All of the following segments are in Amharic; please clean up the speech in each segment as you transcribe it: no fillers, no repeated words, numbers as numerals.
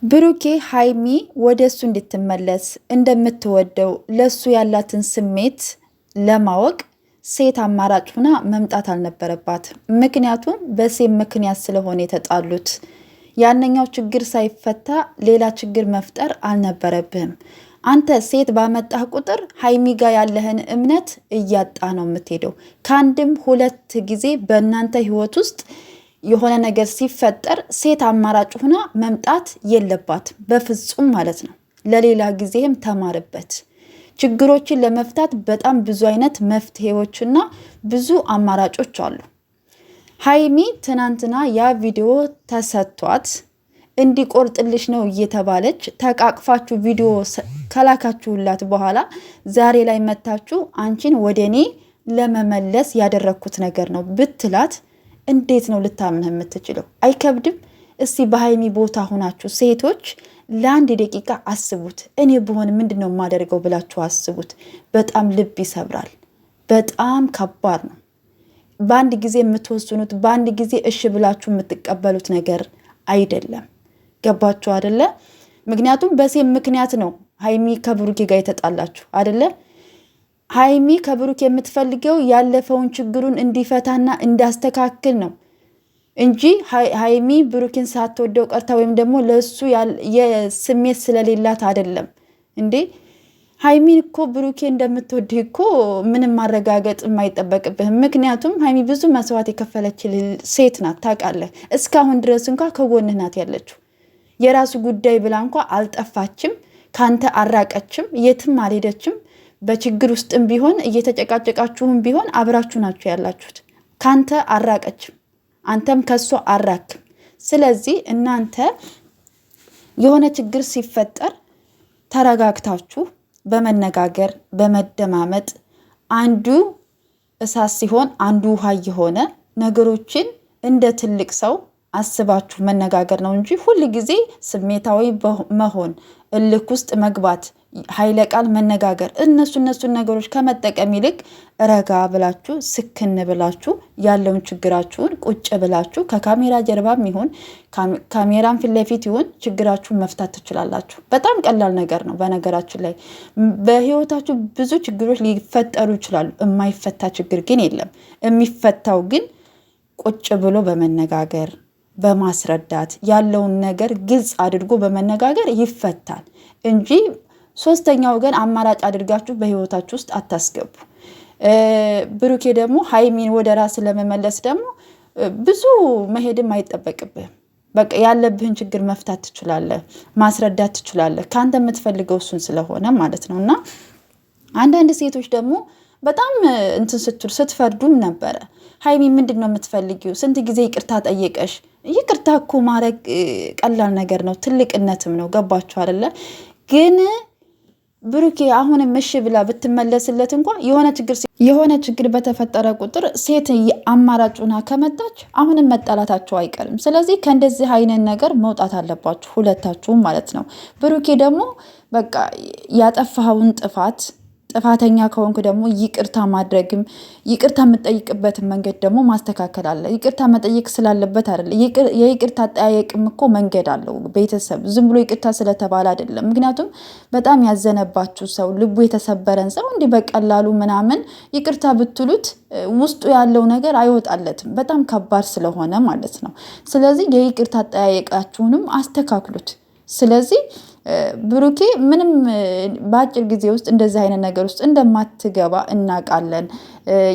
ብሩኬ ሃይሚ ወደሱ እንድትመለስ እንደምትወደው ለሱ ያላትን ስሜት ለማወቅ ሴት አማራጭ ሆና መምጣት አልነበረባት። ምክንያቱም በሴት ምክንያት ስለሆነ የተጣሉት ያንኛው ችግር ሳይፈታ ሌላ ችግር መፍጠር አልነበረብህም። አንተ ሴት ባመጣህ ቁጥር ሃይሚ ጋር ያለህን እምነት እያጣ ነው የምትሄደው። ከአንድም ሁለት ጊዜ በእናንተ ህይወት ውስጥ የሆነ ነገር ሲፈጠር ሴት አማራጭ ሆና መምጣት የለባትም በፍጹም ማለት ነው። ለሌላ ጊዜም ተማርበት። ችግሮችን ለመፍታት በጣም ብዙ አይነት መፍትሄዎችና ብዙ አማራጮች አሉ። ሃይሚ ትናንትና ያ ቪዲዮ ተሰጥቷት እንዲቆርጥልሽ ነው እየተባለች ተቃቅፋችሁ ቪዲዮ ከላካችሁላት በኋላ ዛሬ ላይ መታችሁ አንቺን ወደ እኔ ለመመለስ ያደረግኩት ነገር ነው ብትላት እንዴት ነው ልታምንህ የምትችለው? አይከብድም? እስቲ በሃይሚ ቦታ ሆናችሁ ሴቶች ለአንድ ደቂቃ አስቡት። እኔ ብሆን ምንድን ነው የማደርገው ብላችሁ አስቡት። በጣም ልብ ይሰብራል። በጣም ከባድ ነው። በአንድ ጊዜ የምትወስኑት በአንድ ጊዜ እሺ ብላችሁ የምትቀበሉት ነገር አይደለም። ገባችሁ አይደለ? ምክንያቱም በሴት ምክንያት ነው ሃይሚ ከብሩኬ ጋር የተጣላችሁ አይደለ? ሃይሚ ከብሩክ የምትፈልገው ያለፈውን ችግሩን እንዲፈታና እንዲያስተካክል ነው እንጂ ሃይሚ ብሩክን ሳትወደው ቀርታ ወይም ደግሞ ለሱ የስሜት ስለሌላት አይደለም እንዴ። ሃይሚን እኮ ብሩኬ እንደምትወድህ እኮ ምንም ማረጋገጥ የማይጠበቅብህም። ምክንያቱም ሃይሚ ብዙ መስዋዕት የከፈለች ሴት ናት፣ ታውቃለህ። እስካሁን ድረስ እንኳ ከጎንህ ናት ያለችው። የራሱ ጉዳይ ብላ እንኳ አልጠፋችም፣ ካንተ አራቀችም፣ የትም አልሄደችም። በችግር ውስጥም ቢሆን እየተጨቃጨቃችሁም ቢሆን አብራችሁ ናችሁ ያላችሁት። ካንተ አራቀችም፣ አንተም ከሷ አራክም። ስለዚህ እናንተ የሆነ ችግር ሲፈጠር ተረጋግታችሁ በመነጋገር በመደማመጥ አንዱ እሳት ሲሆን አንዱ ውሃ የሆነ ነገሮችን እንደ ትልቅ ሰው አስባችሁ መነጋገር ነው እንጂ ሁል ጊዜ ስሜታዊ መሆን፣ እልክ ውስጥ መግባት፣ ኃይለ ቃል መነጋገር እነሱን ነገሮች ከመጠቀም ይልቅ ረጋ ብላችሁ ስክን ብላችሁ ያለውን ችግራችሁን ቁጭ ብላችሁ ከካሜራ ጀርባም ይሁን ካሜራን ፊት ለፊት ይሁን ችግራችሁን መፍታት ትችላላችሁ። በጣም ቀላል ነገር ነው። በነገራችን ላይ በህይወታችሁ ብዙ ችግሮች ሊፈጠሩ ይችላሉ። የማይፈታ ችግር ግን የለም። የሚፈታው ግን ቁጭ ብሎ በመነጋገር በማስረዳት ያለውን ነገር ግልጽ አድርጎ በመነጋገር ይፈታል እንጂ ሶስተኛ ወገን አማራጭ አድርጋችሁ በህይወታችሁ ውስጥ አታስገቡ። ብሩኬ ደግሞ ሃይሚን ወደ ራስ ለመመለስ ደግሞ ብዙ መሄድም አይጠበቅብህም። በቃ ያለብህን ችግር መፍታት ትችላለህ፣ ማስረዳት ትችላለህ። ካንተ የምትፈልገው እሱን ስለሆነ ማለት ነው። እና አንዳንድ ሴቶች ደግሞ በጣም ስትፈርዱም ነበረ። ሃይሚ ምንድን ነው የምትፈልጊው? ስንት ጊዜ ይቅርታ ጠየቀሽ? ይቅርታ እኮ ማድረግ ቀላል ነገር ነው፣ ትልቅነትም ነው። ገባችሁ አይደለ? ግን ብሩኬ አሁንም እሺ ብላ ብትመለስለት እንኳ የሆነ ችግር በተፈጠረ ቁጥር ሴት አማራጩና ከመጣች አሁንም መጣላታቸው አይቀርም። ስለዚህ ከእንደዚህ አይነት ነገር መውጣት አለባችሁ ሁለታችሁም ማለት ነው። ብሩኬ ደግሞ በቃ ያጠፋኸውን ጥፋተኛ ከሆንክ ደግሞ ይቅርታ ማድረግም ይቅርታ የምጠይቅበትን መንገድ ደግሞ ማስተካከል አለ። ይቅርታ መጠየቅ ስላለበት አይደለም። የይቅርታ አጠያየቅም እኮ መንገድ አለው። ቤተሰብ ዝም ብሎ ይቅርታ ስለተባለ አይደለም። ምክንያቱም በጣም ያዘነባችሁ ሰው፣ ልቡ የተሰበረን ሰው እንዲህ በቀላሉ ምናምን ይቅርታ ብትሉት ውስጡ ያለው ነገር አይወጣለትም። በጣም ከባድ ስለሆነ ማለት ነው። ስለዚህ የይቅርታ አጠያየቃችሁንም አስተካክሉት። ስለዚህ ብሩኬ ምንም በአጭር ጊዜ ውስጥ እንደዚህ አይነት ነገር ውስጥ እንደማትገባ እናውቃለን።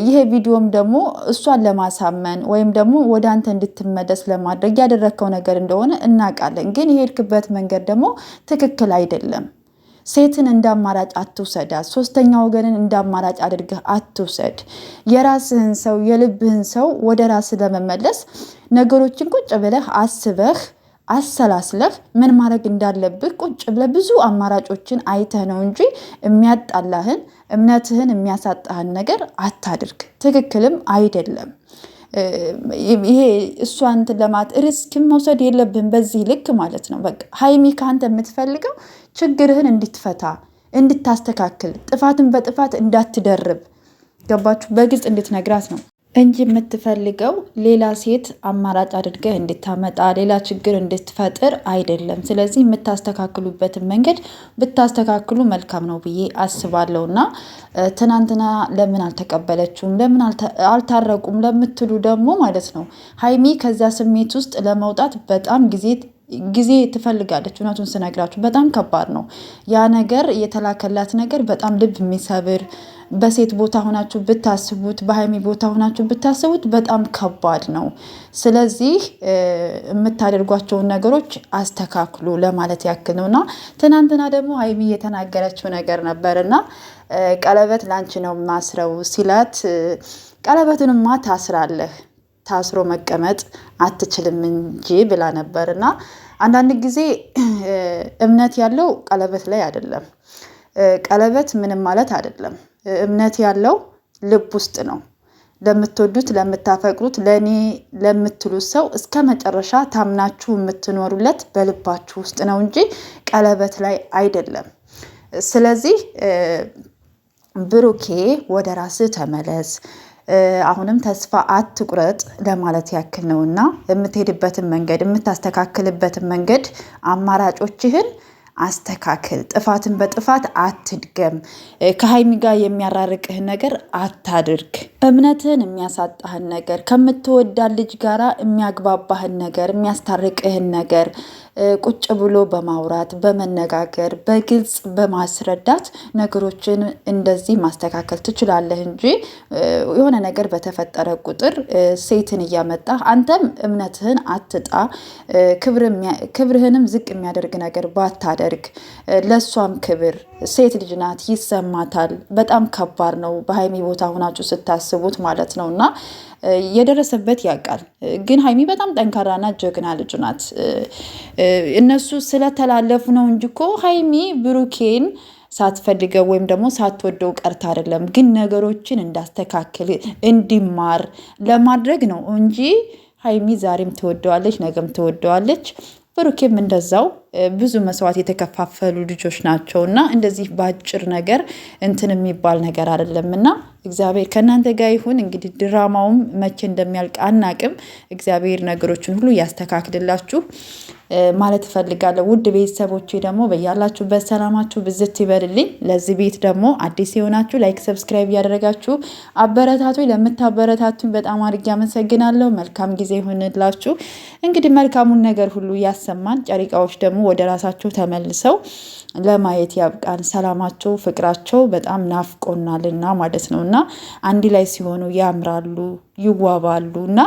ይሄ ቪዲዮም ደግሞ እሷን ለማሳመን ወይም ደግሞ ወደ አንተ እንድትመለስ ለማድረግ ያደረግከው ነገር እንደሆነ እናውቃለን። ግን የሄድክበት መንገድ ደግሞ ትክክል አይደለም። ሴትን እንደ አማራጭ አትውሰዳት። ሶስተኛ ወገንን እንደ አማራጭ አድርገህ አትውሰድ። የራስህን ሰው የልብህን ሰው ወደ ራስህ ለመመለስ ነገሮችን ቁጭ ብለህ አስበህ አሰላስለህ ምን ማድረግ እንዳለብህ ቁጭ ብለህ ብዙ አማራጮችን አይተህ ነው እንጂ የሚያጣላህን እምነትህን የሚያሳጣህን ነገር አታድርግ። ትክክልም አይደለም። ይሄ እሷን ለማት ሪስክ መውሰድ የለብህም በዚህ ልክ ማለት ነው። በቃ ሃይሚ ካንተ የምትፈልገው ችግርህን እንድትፈታ እንድታስተካክል፣ ጥፋትን በጥፋት እንዳትደርብ ገባችሁ? በግልጽ እንድትነግራት ነው። እንጂ የምትፈልገው ሌላ ሴት አማራጭ አድርገህ እንድታመጣ ሌላ ችግር እንድትፈጥር አይደለም። ስለዚህ የምታስተካክሉበትን መንገድ ብታስተካክሉ መልካም ነው ብዬ አስባለሁ። እና ትናንትና ለምን አልተቀበለችውም ለምን አልታረቁም ለምትሉ ደግሞ ማለት ነው ሀይሚ ከዛ ስሜት ውስጥ ለመውጣት በጣም ጊዜ ትፈልጋለች። እውነቱን ስነግራችሁ በጣም ከባድ ነው ያ ነገር። የተላከላት ነገር በጣም ልብ የሚሰብር በሴት ቦታ ሆናችሁ ብታስቡት፣ በሀይሚ ቦታ ሆናችሁ ብታስቡት በጣም ከባድ ነው። ስለዚህ የምታደርጓቸውን ነገሮች አስተካክሉ ለማለት ያክል ነው። እና ትናንትና ደግሞ ሀይሚ የተናገረችው ነገር ነበር እና ቀለበት ላንቺ ነው ማስረው ሲላት፣ ቀለበትንማ ታስራለህ ታስሮ መቀመጥ አትችልም እንጂ ብላ ነበር። እና አንዳንድ ጊዜ እምነት ያለው ቀለበት ላይ አይደለም። ቀለበት ምንም ማለት አይደለም። እምነት ያለው ልብ ውስጥ ነው። ለምትወዱት ለምታፈቅሩት፣ ለእኔ ለምትሉት ሰው እስከ መጨረሻ ታምናችሁ የምትኖሩለት በልባችሁ ውስጥ ነው እንጂ ቀለበት ላይ አይደለም። ስለዚህ ብሩኬ ወደ ራስህ ተመለስ፣ አሁንም ተስፋ አትቁረጥ ለማለት ያክል ነው። እና የምትሄድበትን መንገድ የምታስተካክልበትን መንገድ አማራጮችህን አስተካክል። ጥፋትን በጥፋት አትድገም። ከሀይሚ ጋር የሚያራርቅህን ነገር አታድርግ። እምነትህን የሚያሳጣህን ነገር፣ ከምትወዳት ልጅ ጋራ የሚያግባባህን ነገር፣ የሚያስታርቅህን ነገር ቁጭ ብሎ በማውራት በመነጋገር በግልጽ በማስረዳት ነገሮችን እንደዚህ ማስተካከል ትችላለህ እንጂ የሆነ ነገር በተፈጠረ ቁጥር ሴትን እያመጣህ አንተም እምነትህን አትጣ። ክብርህንም ዝቅ የሚያደርግ ነገር ባታደርግ፣ ለእሷም ክብር፣ ሴት ልጅ ናት ይሰማታል። በጣም ከባድ ነው በሀይሚ ቦታ ሆናችሁ ስታስቡት ማለት ነው። እና የደረሰበት ያውቃል። ግን ሀይሚ በጣም ጠንካራና ጀግና ልጅ ናት። እነሱ ስለተላለፉ ነው እንጂ እኮ ሀይሚ ብሩኬን ሳትፈልገው ወይም ደግሞ ሳትወደው ቀርታ አይደለም። ግን ነገሮችን እንዳስተካክል እንዲማር ለማድረግ ነው እንጂ ሀይሚ ዛሬም ትወደዋለች፣ ነገም ትወደዋለች። ብሩኬም እንደዛው ብዙ መስዋዕት የተከፋፈሉ ልጆች ናቸው። እና እንደዚህ በአጭር ነገር እንትን የሚባል ነገር አይደለም። እና እግዚአብሔር ከእናንተ ጋር ይሁን። እንግዲህ ድራማውም መቼ እንደሚያልቅ አናቅም። እግዚአብሔር ነገሮችን ሁሉ ያስተካክልላችሁ ማለት እፈልጋለሁ። ውድ ቤተሰቦቼ ደግሞ በያላችሁበት ሰላማችሁ ብዝት ይበልልኝ። ለዚህ ቤት ደግሞ አዲስ የሆናችሁ ላይክ፣ ሰብስክራይብ እያደረጋችሁ አበረታቱ። ለምታበረታቱኝ በጣም አድርጌ አመሰግናለሁ። መልካም ጊዜ ይሁንላችሁ። እንግዲህ መልካሙን ነገር ሁሉ ያሰማን። ጨሪቃዎች ደግሞ ወደ ራሳቸው ተመልሰው ለማየት ያብቃን። ሰላማቸው፣ ፍቅራቸው በጣም ናፍቆናልና ማለት ነው። እና አንድ ላይ ሲሆኑ ያምራሉ፣ ይዋባሉ እና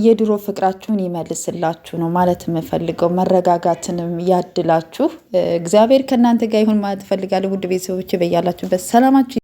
የድሮ ፍቅራችሁን ይመልስላችሁ ነው ማለት የምፈልገው። መረጋጋትንም ያድላችሁ። እግዚአብሔር ከእናንተ ጋር ይሁን ማለት እፈልጋለሁ። ውድ ቤተሰቦች በያላችሁበት ሰላማችሁ